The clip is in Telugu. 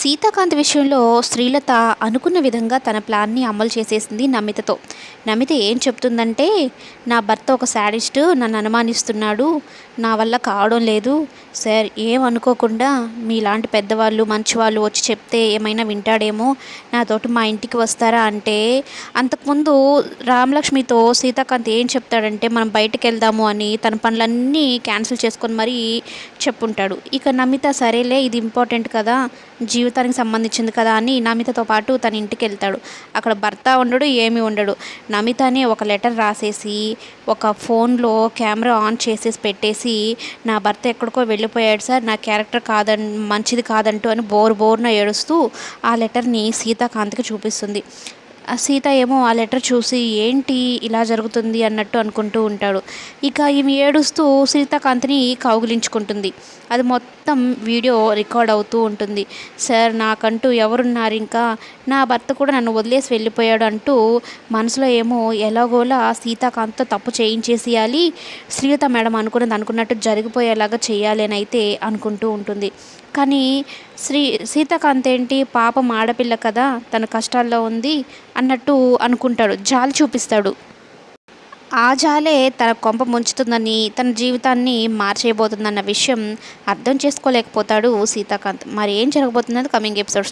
సీతాకాంత్ విషయంలో శ్రీలత అనుకున్న విధంగా తన ప్లాన్‌ని అమలు చేసేసింది నమితతో. నమిత ఏం చెప్తుందంటే, "నా భర్త ఒక శాడిస్టు. నన్ను అనుమానిస్తున్నాడు. నా వల్ల కావడం లేదు. సార్ ఏమనుకోకుండా మీలాంటి పెద్దవాళ్ళు, మంచివాళ్ళు వచ్చి చెప్తే ఏమైనా వింటాడేమో. నాతోటి మా ఇంటికి వస్తారా?" అంటే అంతకుముందు రామలక్ష్మితో సీతాకాంత్ ఏం చెప్తాడంటే, "మనం బయటికెళ్దాము" అని తన పనులన్నీ క్యాన్సిల్ చేసుకొని మరీ చెప్పుంటాడు. ఇక నమిత సరేలే ఇది ఇంపార్టెంట్ కదా! జీవితానికి సంబంధించింది కదా అని నమితతో పాటు తన ఇంటికెళ్తాడు. అక్కడ భర్త ఉండడు, ఏమీ ఉండడు. నమితనే ఒక లెటర్ రాసేసి, ఒక ఫోన్‌లో కెమెరా ఆన్ చేసేసి పెట్టేసి, "నా భర్త ఎక్కడికో వెళ్ళిపోయాడు సార్. నా క్యారెక్టర్ మంచిది కాదంటూ" అని బోరున ఏడుస్తూ ఆ లెటర్‌ని సీతాకాంత్‌కి చూపిస్తుంది. ఆ సీత ఏమో ఆ లెటర్ చూసి ఏంటి ఇలా జరుగుతుంది అన్నట్టు అనుకుంటూ ఉంటాడు. ఇక ఈమె ఏడుస్తూ సీతాకాంత్‌ని కౌగిలించుకుంటుంది. అది మొత్తం వీడియో రికార్డ్ అవుతూ ఉంటుంది. "సార్ నాకంటూ ఎవరున్నారింకా? నా భర్త కూడా నన్ను వదిలేసి వెళ్ళిపోయాడు" అంటూ మనసులో ఏమో ఎలాగోలా సీతాకాంత్‌తో తప్పు చేయించేసేయాలి. శ్రీలత మేడం అనుకున్నది అనుకున్నట్టు జరిగిపోయేలాగా చేయాలి అని అయితే అనుకుంటూ ఉంటుంది. కానీ సీతాకాంత్ ఏంటి పాపం ఆడపిల్ల కదా! తన కష్టాల్లో ఉంది అన్నట్టు అనుకుంటాడు. జాలి చూపిస్తాడు. ఆ జాలే తన కొంప ముంచుతుందని, తన జీవితాన్ని మార్చేయబోతుందన్న విషయం అర్థం చేసుకోలేకపోతాడు సీతాకాంత్. మరి ఏం జరగబోతుందో కమింగ్ ఎపిసోడ్స్‌లో